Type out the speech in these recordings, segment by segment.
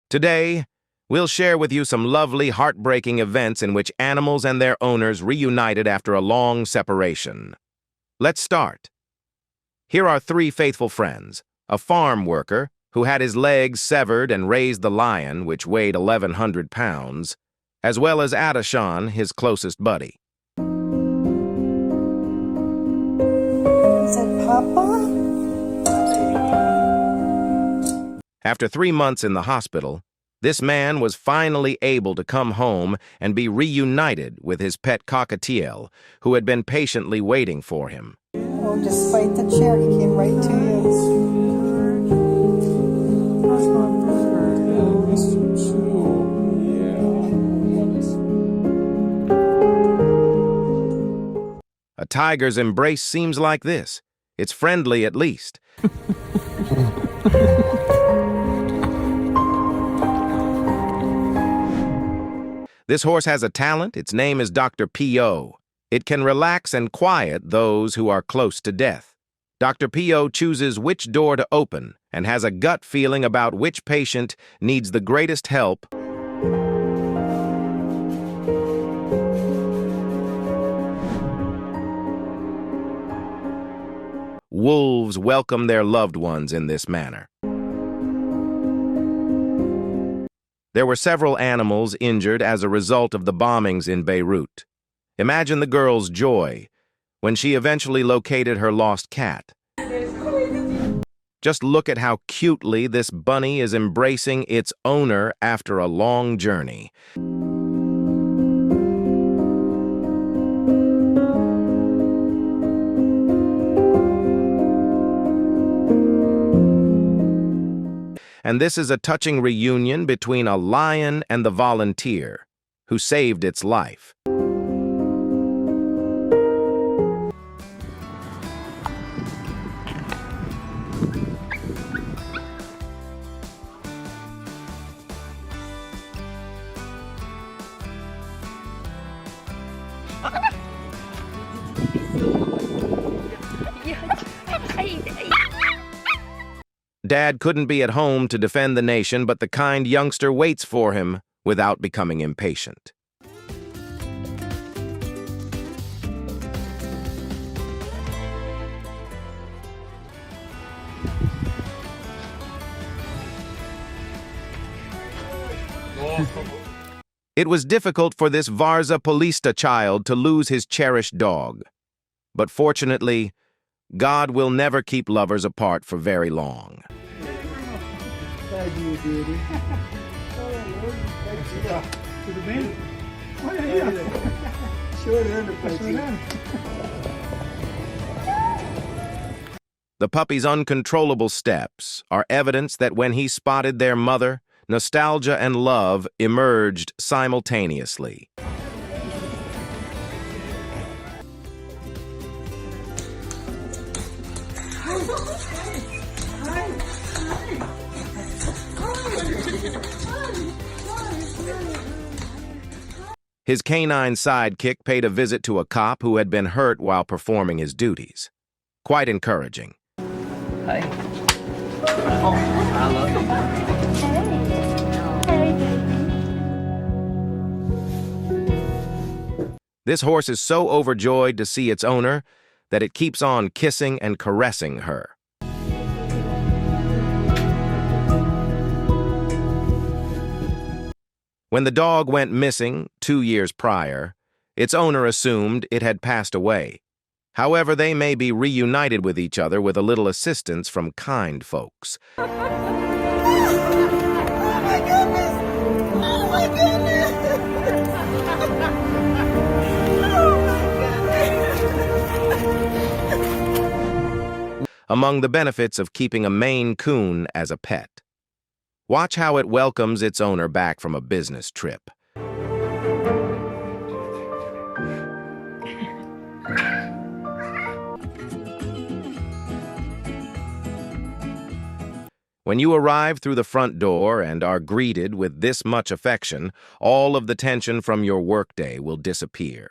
Today, we'll share with you some lovely, heartbreaking events in which animals and their owners reunited after a long separation. Let's start. Here are three faithful friends: a farm worker who had his legs severed and raised the lion, which weighed 1,100 pounds, as well as Adashan, his closest buddy. Is that Papa? After 3 months in the hospital, this man was finally able to come home and be reunited with his pet cockatiel, who had been patiently waiting for him. Oh, just fight the chair. He came right to you. A tiger's embrace seems like this. It's friendly, at least. This horse has a talent. Its name is Dr. P.O. It can relax and quiet those who are close to death. Dr. P.O. chooses which door to open and has a gut feeling about which patient needs the greatest help. Wolves welcome their loved ones in this manner. There were several animals injured as a result of the bombings in Beirut. Imagine the girl's joy when she eventually located her lost cat. Just look at how cutely this bunny is embracing its owner after a long journey. And this is a touching reunion between a lion and the volunteer who saved its life. Dad couldn't be at home to defend the nation, but the kind youngster waits for him without becoming impatient. It was difficult for this Varza Polista child to lose his cherished dog. But fortunately, God will never keep lovers apart for very long. The puppy's uncontrollable steps are evidence that when he spotted their mother, nostalgia and love emerged simultaneously. His canine sidekick paid a visit to a cop who had been hurt while performing his duties. Quite encouraging. Hey. Oh, I love you. This horse is so overjoyed to see its owner that it keeps on kissing and caressing her. When the dog went missing 2 years prior, its owner assumed it had passed away. However, they may be reunited with each other with a little assistance from kind folks. Oh my goodness! Oh my goodness! Oh my goodness! Among the benefits of keeping a Maine Coon as a pet. Watch how it welcomes its owner back from a business trip. When you arrive through the front door and are greeted with this much affection, all of the tension from your workday will disappear.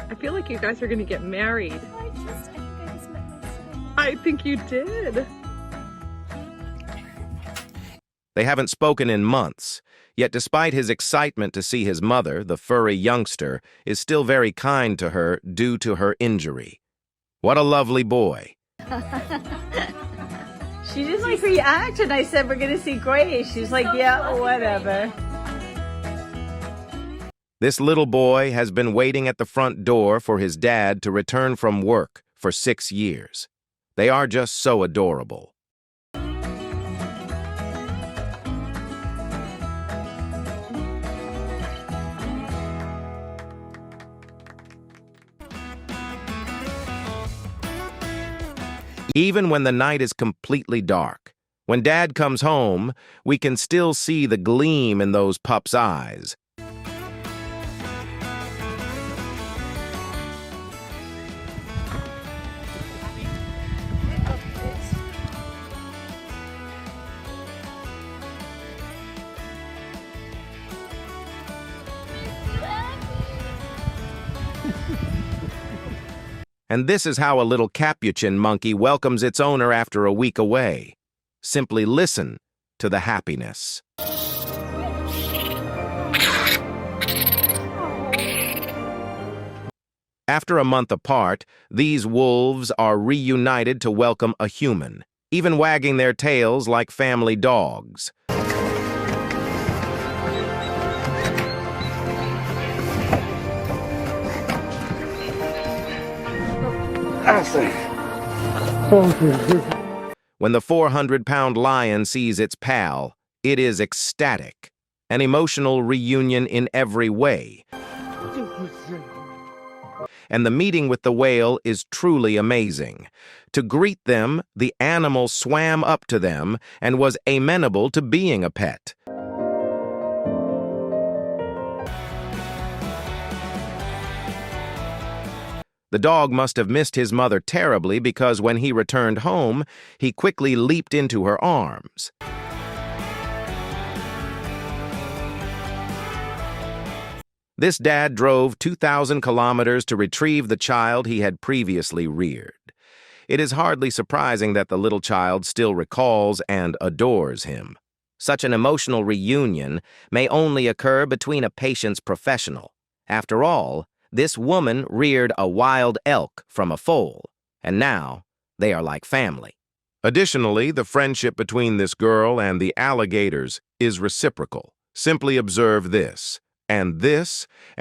I feel like you guys are gonna get married. I think I just met my son. I think you did. They haven't spoken in months, yet despite his excitement to see his mother, the furry youngster is still very kind to her due to her injury. What a lovely boy. She didn't like reaction. I said, we're going to see Grace. She's like, yeah, whatever. This little boy has been waiting at the front door for his dad to return from work for 6 years. They are just so adorable. Even when the night is completely dark, when Dad comes home, we can still see the gleam in those pups' eyes. And this is how a little capuchin monkey welcomes its owner after a week away. Simply listen to the happiness. After a month apart, these wolves are reunited to welcome a human, even wagging their tails like family dogs. When the 400-pound lion sees its pal, it is ecstatic, an emotional reunion in every way. And the meeting with the whale is truly amazing. To greet them, the animal swam up to them and was amenable to being a pet. The dog must have missed his mother terribly because when he returned home, he quickly leaped into her arms. This dad drove 2,000 kilometers to retrieve the child he had previously reared. It is hardly surprising that the little child still recalls and adores him. Such an emotional reunion may only occur between a patient's professional. After all, this woman reared a wild elk from a foal, and now they are like family. Additionally, the friendship between this girl and the alligators is reciprocal. Simply observe this, and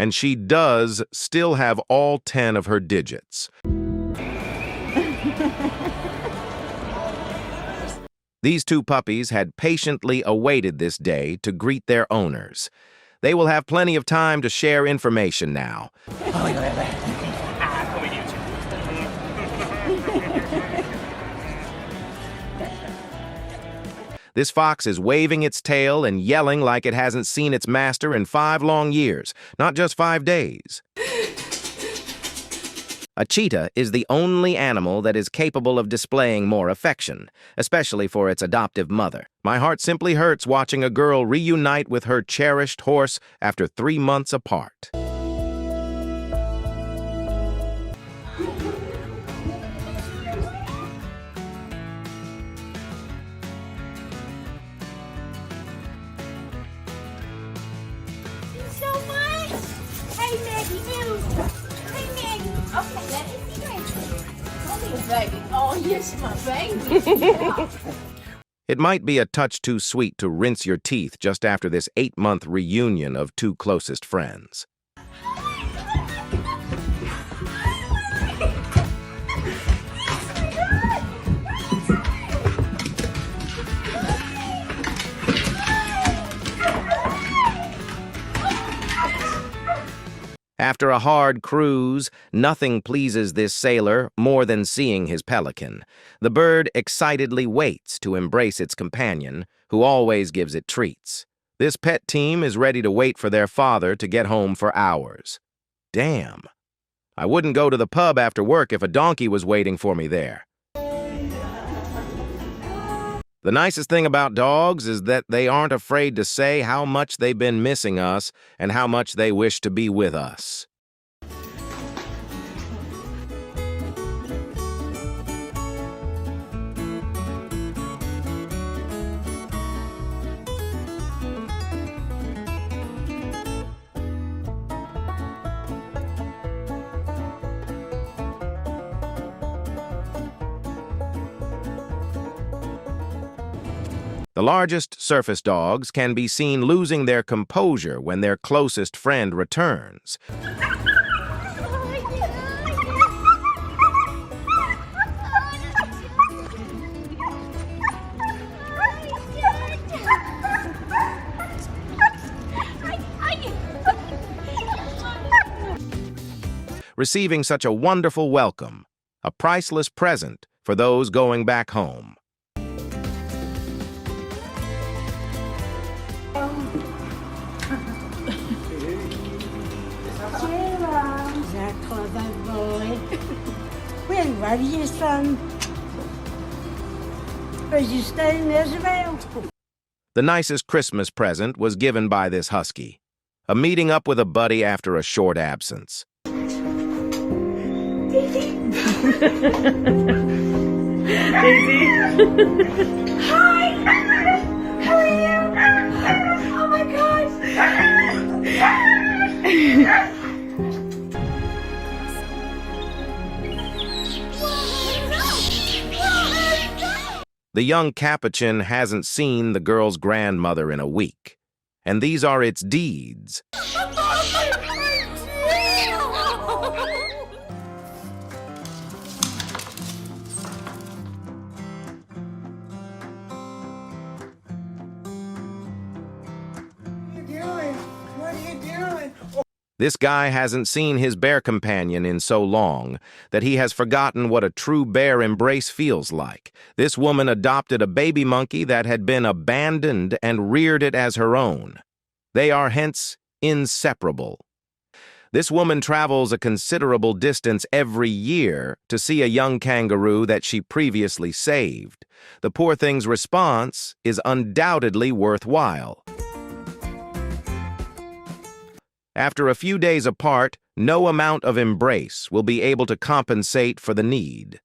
she does still have all 10 of her digits. These two puppies had patiently awaited this day to greet their owners. They will have plenty of time to share information now. This fox is waving its tail and yelling like it hasn't seen its master in 5 long years, not just 5 days. A cheetah is the only animal that is capable of displaying more affection, especially for its adoptive mother. My heart simply hurts watching a girl reunite with her cherished horse after 3 months apart. So much. Hey, Maggie, you. Hey, Maggie. Okay, let me see Gracie. Come here, baby. Oh, yes, my baby. It might be a touch too sweet to rinse your teeth just after this 8-month reunion of 2 closest friends. After a hard cruise, nothing pleases this sailor more than seeing his pelican. The bird excitedly waits to embrace its companion, who always gives it treats. This pet team is ready to wait for their father to get home for hours. Damn. I wouldn't go to the pub after work if a donkey was waiting for me there. The nicest thing about dogs is that they aren't afraid to say how much they've been missing us and how much they wish to be with us. The largest surface dogs can be seen losing their composure when their closest friend returns. Receiving such a wonderful welcome, a priceless present for those going back home. That clever boy. We love you, son. But you stay in Israel. The nicest Christmas present was given by this husky, a meeting up with a buddy after a short absence. Daisy. Hi! How are you? Oh my gosh! The young Capuchin hasn't seen the girl's grandmother in a week, and these are its deeds. What are you doing? This guy hasn't seen his bear companion in so long that he has forgotten what a true bear embrace feels like. This woman adopted a baby monkey that had been abandoned and reared it as her own. They are hence inseparable. This woman travels a considerable distance every year to see a young kangaroo that she previously saved. The poor thing's response is undoubtedly worthwhile. After a few days apart, no amount of embrace will be able to compensate for the need.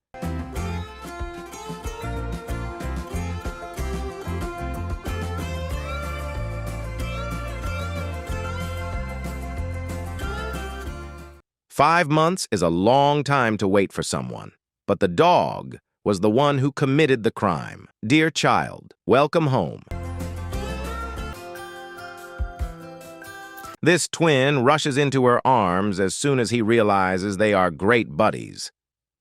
"5 months is a long time to wait for someone, but the dog was the one who committed the crime. Dear child, welcome home." This twin rushes into her arms as soon as he realizes they are great buddies.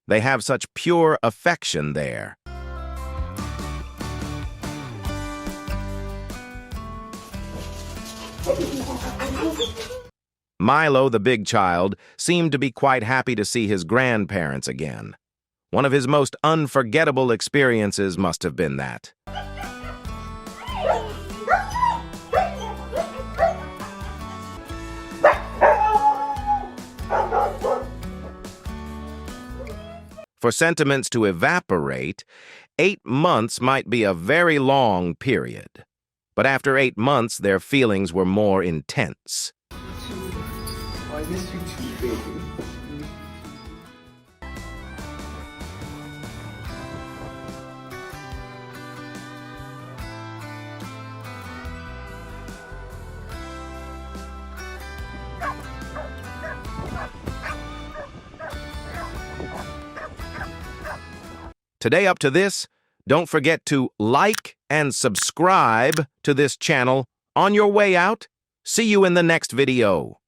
They have such pure affection there. Milo, the big child, seemed to be quite happy to see his grandparents again. One of his most unforgettable experiences must have been that. For sentiments to evaporate, 8 months might be a very long period. But after 8 months, their feelings were more intense. I miss you too, baby. Today up to this, don't forget to like and subscribe to this channel. On your way out, see you in the next video.